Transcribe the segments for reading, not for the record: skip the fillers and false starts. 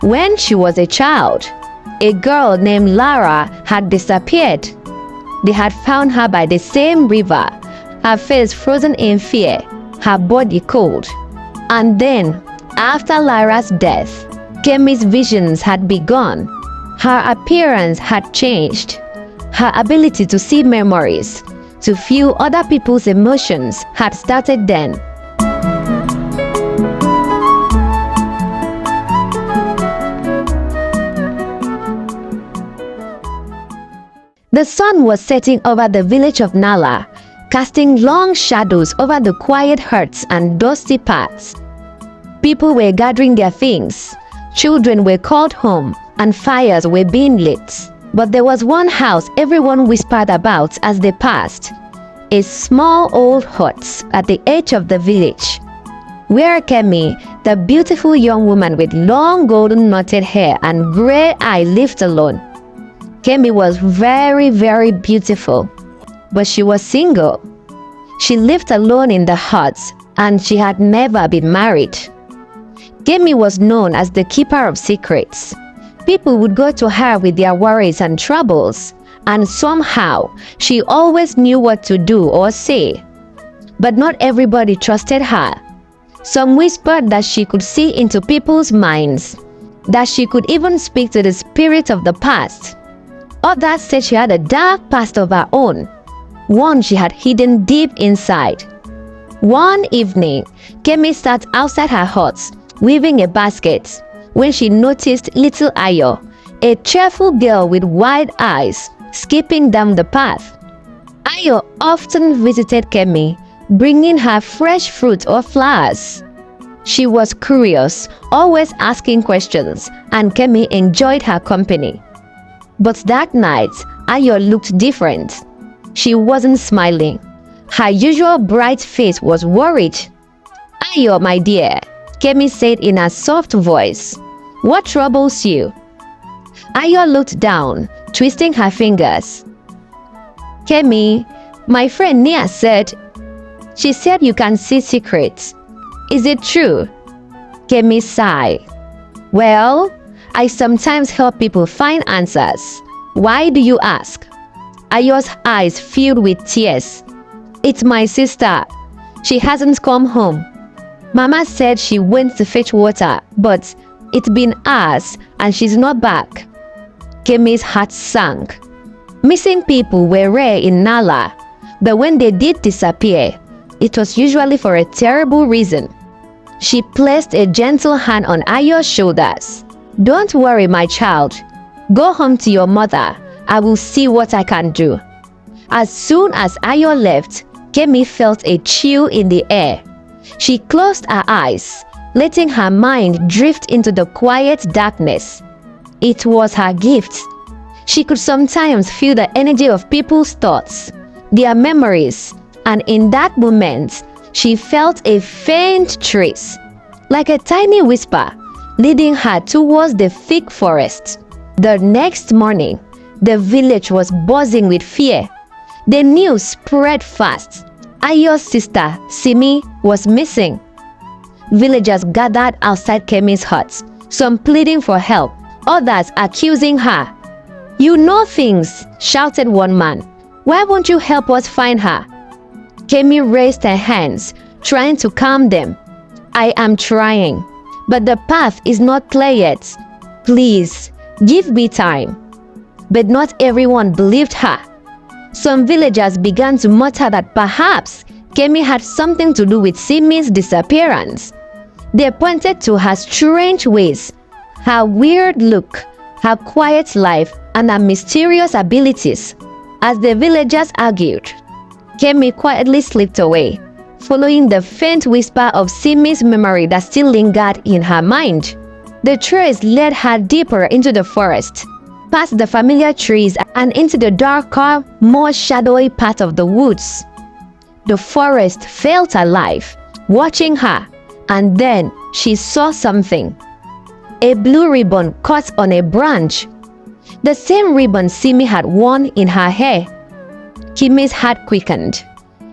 When she was a child, a girl named Lara had disappeared. They had found her by the same river, her face frozen in fear, her body cold. And then, after Lara's death, Kemi's visions had begun. Her appearance had changed. Her ability to see memories, to feel other people's emotions had started then. The sun was setting over the village of Nala, casting long shadows over the quiet huts and dusty paths. People were gathering their things, children were called home, and fires were being lit. But there was one house everyone whispered about as they passed, a small old hut at the edge of the village, where Kemi, the beautiful young woman with long golden knotted hair and grey eye, lived alone. Kemi was very, very beautiful, but she was single. She lived alone in the hut, and she had never been married. Kemi was known as the keeper of secrets. People would go to her with their worries and troubles, and somehow she always knew what to do or say. But not everybody trusted her. Some whispered that she could see into people's minds, that she could even speak to the spirit of the past. Others said she had a dark past of her own, one she had hidden deep inside. One evening, Kemi sat outside her hut, weaving a basket, when she noticed little Ayo, a cheerful girl with wide eyes, skipping down the path. Ayo often visited Kemi, bringing her fresh fruit or flowers. She was curious, always asking questions, and Kemi enjoyed her company. But that night, Ayo looked different. She wasn't smiling. Her usual bright face was worried. "Ayo, my dear," Kemi said in a soft voice, "what troubles you?" Ayo looked down, twisting her fingers. "Kemi, my friend Nia said, she said you can see secrets. Is it true?" Kemi sighed. "Well, I sometimes help people find answers. Why do you ask?" Ayo's eyes filled with tears. "It's my sister. She hasn't come home. Mama said she went to fetch water, but it's been hours and she's not back." Kemi's heart sank. Missing people were rare in Nala, but when they did disappear, it was usually for a terrible reason. She placed a gentle hand on Ayo's shoulders. "Don't worry, my child. Go home to your mother. I will see what I can do." As soon as Ayo left, Kemi felt a chill in the air. She closed her eyes, letting her mind drift into the quiet darkness. It was her gift. She could sometimes feel the energy of people's thoughts, their memories, and in that moment, she felt a faint trace, like a tiny whisper, leading her towards the thick forest. The next morning, the village was buzzing with fear. The news spread fast. Ayo's sister, Simi, was missing. Villagers gathered outside Kemi's hut, some pleading for help, others accusing her. "You know things," shouted one man. "Why won't you help us find her?" Kemi raised her hands, trying to calm them. "I am trying, but the path is not clear yet. Please, give me time." But not everyone believed her. Some villagers began to mutter that perhaps Kemi had something to do with Simi's disappearance. They pointed to her strange ways, her weird look, her quiet life, and her mysterious abilities. As the villagers argued, Kemi quietly slipped away, following the faint whisper of Simi's memory that still lingered in her mind. The trace led her deeper into the forest, past the familiar trees and into the darker, more shadowy part of the woods. The forest felt alive, watching her, and then she saw something. A blue ribbon caught on a branch. The same ribbon Simi had worn in her hair. Kemi's heart quickened.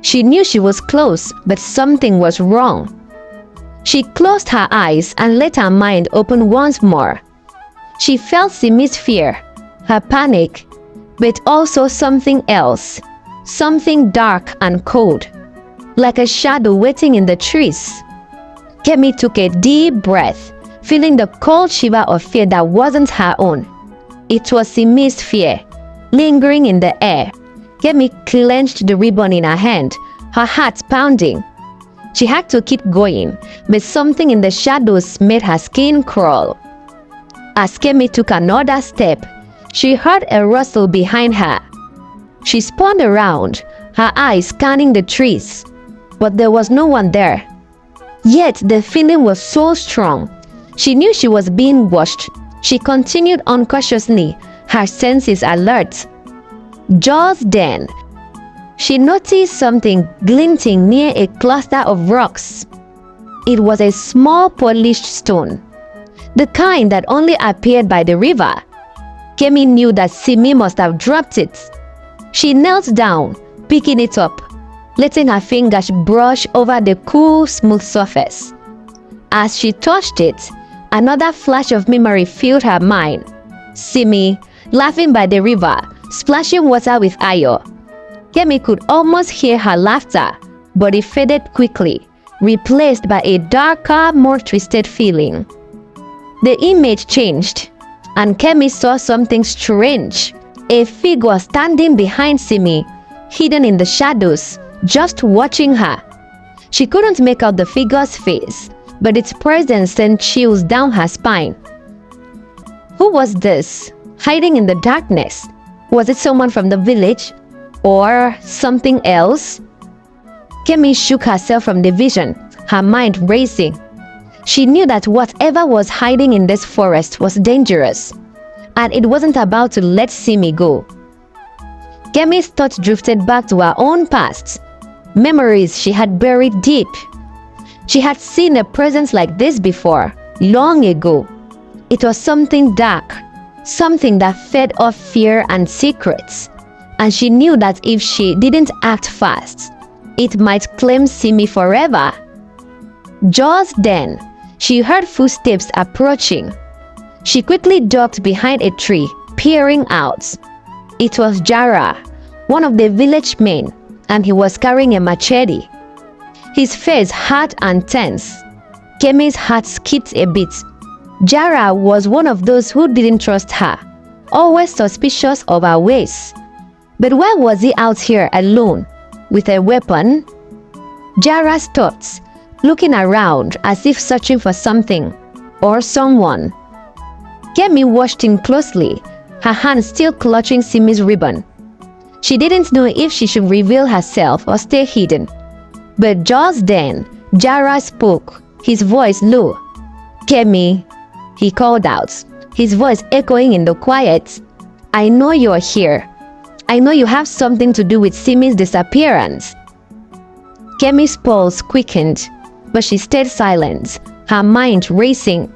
She knew she was close, but something was wrong. She closed her eyes and let her mind open once more. She felt Simi's fear, her panic, but also something else, something dark and cold, like a shadow waiting in the trees. Kemi took a deep breath, feeling the cold shiver of fear that wasn't her own. It was Simi's fear, lingering in the air. Kemi clenched the ribbon in her hand, her heart pounding. She had to keep going, but something in the shadows made her skin crawl. As Kemi took another step, she heard a rustle behind her. She spun around, her eyes scanning the trees, but there was no one there. Yet the feeling was so strong. She knew she was being watched. She continued on cautiously, her senses alert. Just then, she noticed something glinting near a cluster of rocks. It was a small polished stone, the kind that only appeared by the river. Kemi knew that Simi must have dropped it. She knelt down, picking it up, letting her fingers brush over the cool, smooth surface. As she touched it, another flash of memory filled her mind. Simi, laughing by the river, splashing water with Ayo. Kemi could almost hear her laughter, but it faded quickly, replaced by a darker, more twisted feeling. The image changed, and Kemi saw something strange. A figure standing behind Simi, hidden in the shadows, just watching her. She couldn't make out the figure's face, but its presence sent chills down her spine. Who was this, hiding in the darkness? Was it someone from the village? Or something else? Kemi shook herself from the vision, her mind racing. She knew that whatever was hiding in this forest was dangerous, and it wasn't about to let Simi go. Kemi's thoughts drifted back to her own past, memories she had buried deep. She had seen a presence like this before, long ago. It was something dark, something that fed off fear and secrets, and she knew that if she didn't act fast, it might claim Simi forever. Just then, she heard footsteps approaching. She quickly ducked behind a tree, peering out. It was Jara, one of the village men, and he was carrying a machete. His face hard and tense. Kemi's heart skipped a bit. Jara was one of those who didn't trust her, always suspicious of her ways. But why was he out here alone, with a weapon? Jara stopped, looking around as if searching for something or someone. Kemi watched him closely, her hand still clutching Simi's ribbon. She didn't know if she should reveal herself or stay hidden. But just then, Jara spoke, his voice low. "Kemi," he called out, his voice echoing in the quiet. "I know you're here. I know you have something to do with Simi's disappearance." Kemi's pulse quickened, but she stayed silent, her mind racing.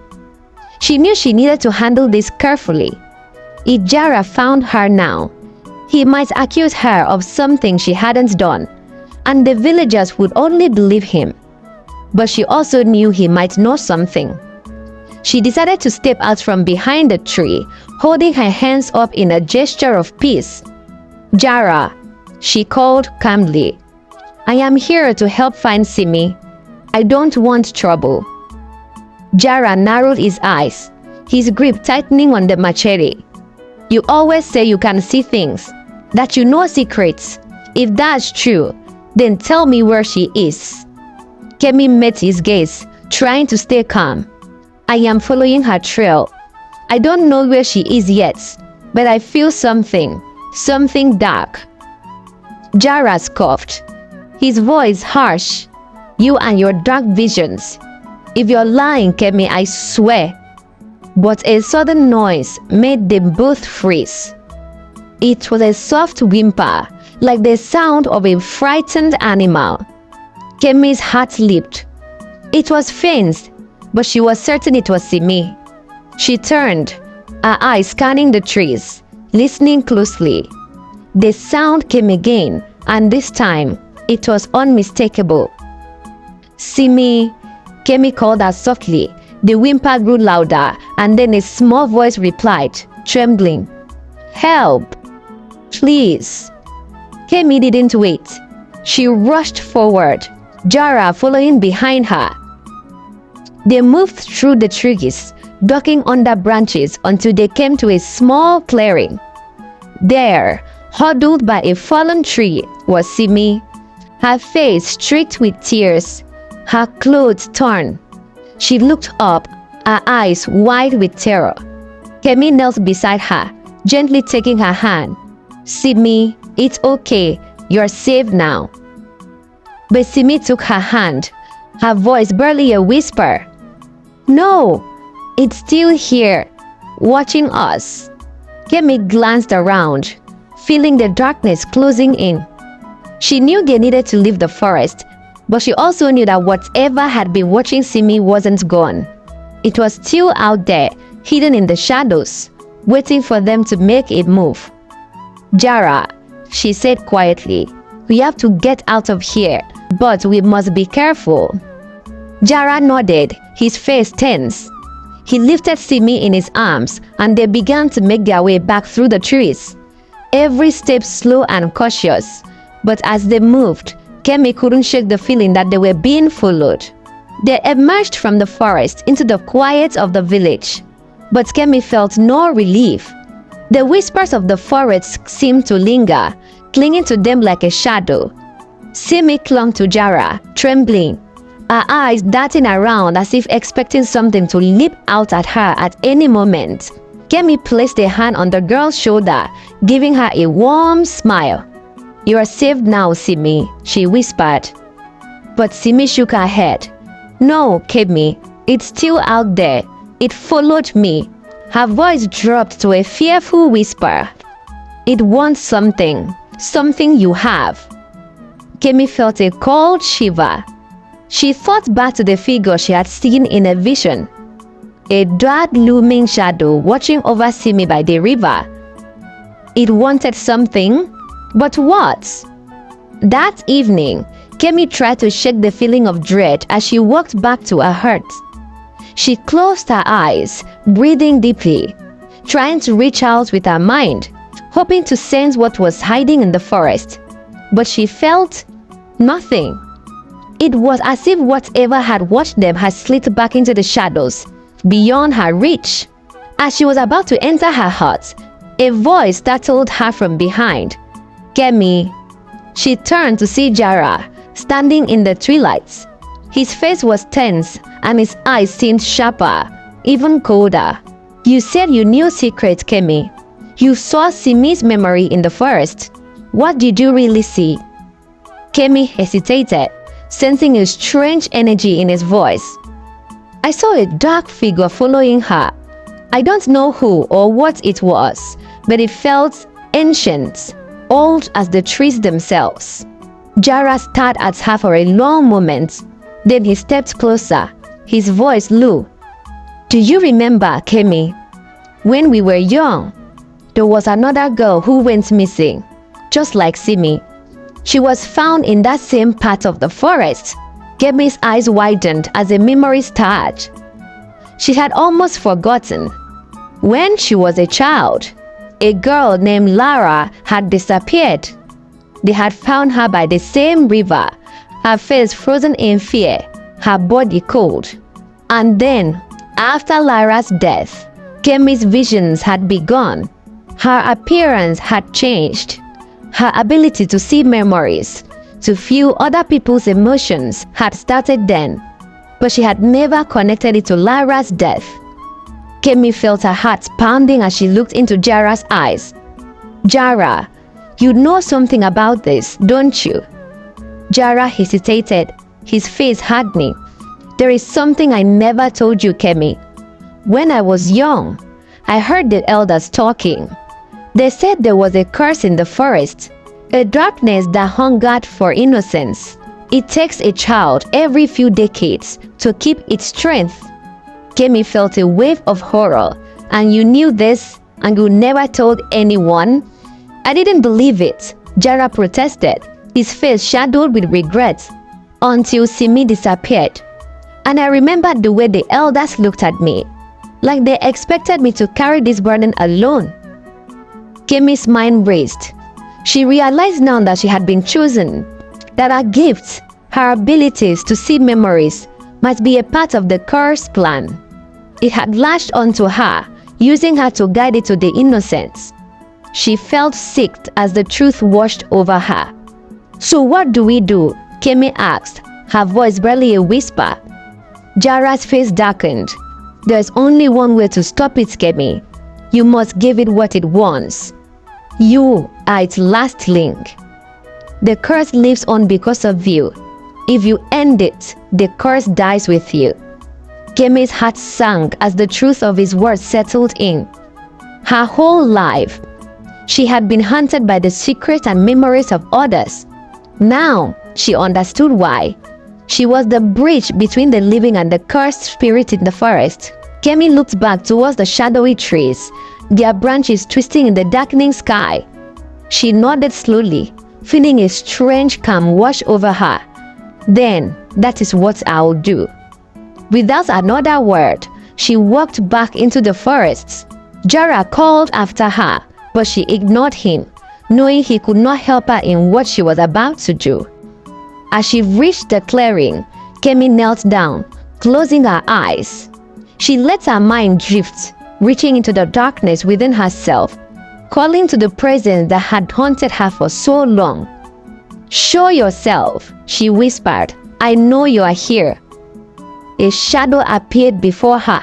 She knew she needed to handle this carefully. If Jara found her now, he might accuse her of something she hadn't done, and the villagers would only believe him. But she also knew he might know something. She decided to step out from behind the tree, holding her hands up in a gesture of peace. "Jara," she called calmly, "I am here to help find Simi. I don't want trouble." Jara narrowed his eyes, his grip tightening on the machete. "You always say you can see things, that you know secrets. If that's true, then tell me where she is." Kemi met his gaze, trying to stay calm. "I am following her trail. I don't know where she is yet, but I feel something dark." Jara scoffed, his voice harsh. "You and your dark visions. If you're lying, Kemi, I swear." But a sudden noise made them both freeze. It was a soft whimper, like the sound of a frightened animal. Kemi's heart leaped. It was faint, but she was certain it was Simi. She turned, her eyes scanning the trees, listening closely. The sound came again, and this time, it was unmistakable. "Simi," Kemi called her softly, The whimper grew louder, and then a small voice replied, trembling, "Help! Please!" Kemi didn't wait. She rushed forward, Jara following behind her. They moved through the trees, ducking under branches until they came to a small clearing. There, huddled by a fallen tree, was Simi, her face streaked with tears, her clothes torn. She looked up, her eyes wide with terror. Kemi knelt beside her, gently taking her hand. "Simi, it's okay, you're safe now." But Simi took her hand, her voice barely a whisper. "No, it's still here, watching us." Kemi glanced around, feeling the darkness closing in. She knew they needed to leave the forest, but she also knew that whatever had been watching Simi wasn't gone. It was still out there, hidden in the shadows, waiting for them to make a move. "Jara," she said quietly, "we have to get out of here, but we must be careful." Jara nodded, his face tense. He lifted Simi in his arms, and they began to make their way back through the trees. Every step slow and cautious, but as they moved, Kemi couldn't shake the feeling that they were being followed. They emerged from the forest into the quiet of the village, but Kemi felt no relief. The whispers of the forest seemed to linger, clinging to them like a shadow. Simi clung to Jara, trembling, her eyes darting around as if expecting something to leap out at her at any moment. Kemi placed a hand on the girl's shoulder, giving her a warm smile. "You are safe now, Simi," she whispered. But Simi shook her head. "No, Kemi, it's still out there. It followed me." Her voice dropped to a fearful whisper. "It wants something, something you have." Kemi felt a cold shiver. She thought back to the figure she had seen in a vision. A dark looming shadow watching over Simi by the river. It wanted something, but what? That evening, Kemi tried to shake the feeling of dread as she walked back to her hut. She closed her eyes, breathing deeply, trying to reach out with her mind, hoping to sense what was hiding in the forest. But she felt nothing. It was as if whatever had watched them had slid back into the shadows, beyond her reach. As she was about to enter her hut, a voice startled her from behind. "Kemi." She turned to see Jara, standing in the twilight. His face was tense, and his eyes seemed sharper, even colder. "You said you knew secrets, Kemi. You saw Simi's memory in the forest. What did you really see?" Kemi hesitated, sensing a strange energy in his voice. "I saw a dark figure following her. I don't know who or what it was, but it felt ancient, old as the trees themselves." Jara stared at her for a long moment. Then he stepped closer, his voice low. "Do you remember, Kemi? When we were young, there was another girl who went missing, just like Simi. She was found in that same part of the forest." Kemi's eyes widened as a memory stirred. She had almost forgotten. When she was a child, a girl named Lara had disappeared. They had found her by the same river, her face frozen in fear, her body cold. And then, after Lara's death, Kemi's visions had begun. Her appearance had changed. Her ability to see memories, to feel other people's emotions had started then, but she had never connected it to Lara's death. Kemi felt her heart pounding as she looked into Jara's eyes. "Jara, you know something about this, don't you?" Jara hesitated, his face hardening. "There is something I never told you, Kemi. When I was young, I heard the elders talking. They said there was a curse in the forest, a darkness that hungered for innocence. It takes a child every few decades to keep its strength." Kemi felt a wave of horror. "And you knew this, and you never told anyone?" "I didn't believe it," Jara protested, his face shadowed with regret. "Until Simi disappeared. And I remembered the way the elders looked at me, like they expected me to carry this burden alone. Kemi's mind raced. She realized now that she had been chosen, that her gifts, her abilities to see memories, might be a part of the curse plan. It had latched onto her, using her to guide it to the innocents. She felt sick as the truth washed over her. "So what do we do?" Kemi asked, her voice barely a whisper. Jara's face darkened. "There's only one way to stop it, Kemi. You must give it what it wants. You are its last link. The curse lives on because of you. If you end it, the curse dies with you." Kemi's heart sank as the truth of his words settled in. Her whole life, she had been haunted by the secrets and memories of others. Now, she understood why. She was the bridge between the living and the cursed spirit in the forest. Kemi looked back towards the shadowy trees, their branches twisting in the darkening sky. She nodded slowly, feeling a strange calm wash over her. "Then, that is what I'll do." Without another word, she walked back into the forest. Jara called after her, but she ignored him, knowing he could not help her in what she was about to do. As she reached the clearing, Kemi knelt down, closing her eyes. She let her mind drift, reaching into the darkness within herself, calling to the presence that had haunted her for so long. "Show yourself," she whispered. "I know you are here." A shadow appeared before her,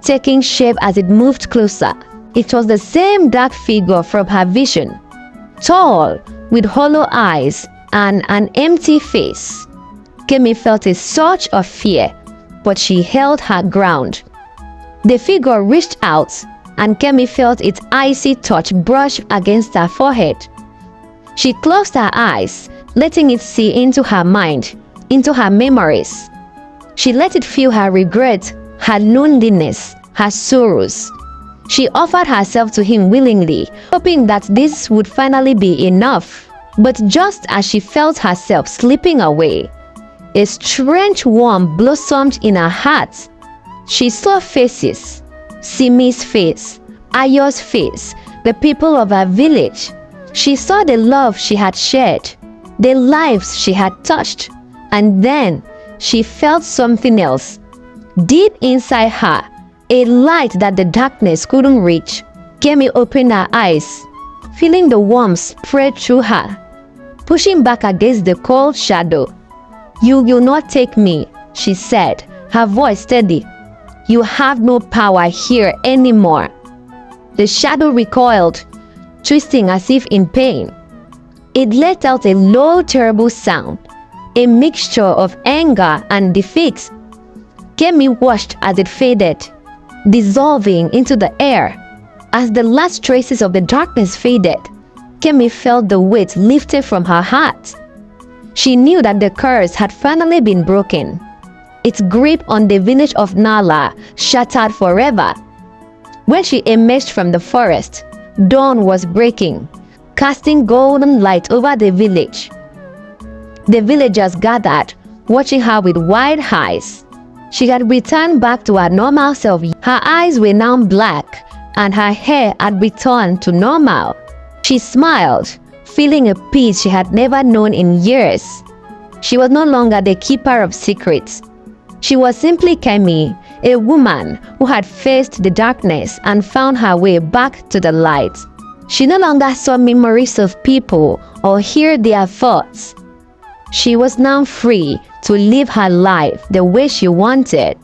taking shape as it moved closer. It was the same dark figure from her vision, tall, with hollow eyes and an empty face. Kemi felt a surge of fear, but she held her ground. The figure reached out, and Kemi felt its icy touch brush against her forehead. She closed her eyes, letting it see into her mind, into her memories. She let it feel her regret, her loneliness, her sorrows. She offered herself to him willingly, hoping that this would finally be enough. But just as she felt herself slipping away, a strange warmth blossomed in her heart. She saw faces: Simi's face, Ayo's face, the people of her village. She saw the love she had shared, the lives she had touched, and then she felt something else. Deep inside her, a light that the darkness couldn't reach. Kemi opened her eyes, feeling the warmth spread through her, pushing back against the cold shadow. "You will not take me," she said, her voice steady. "You have no power here anymore." The shadow recoiled, twisting as if in pain. It let out a low, terrible sound, a mixture of anger and defeat. Kemi watched as it faded, dissolving into the air. As the last traces of the darkness faded, Kemi felt the weight lifted from her heart. She knew that the curse had finally been broken. Its grip on the village of Nala shattered forever. When she emerged from the forest, dawn was breaking, casting golden light over the village. The villagers gathered, watching her with wide eyes. She had returned back to her normal self. Her eyes were now black, and her hair had returned to normal. She smiled, feeling a peace she had never known in years. She was no longer the keeper of secrets. She was simply Kemi, a woman who had faced the darkness and found her way back to the light. She no longer saw memories of people or heard their thoughts. She was now free to live her life the way she wanted.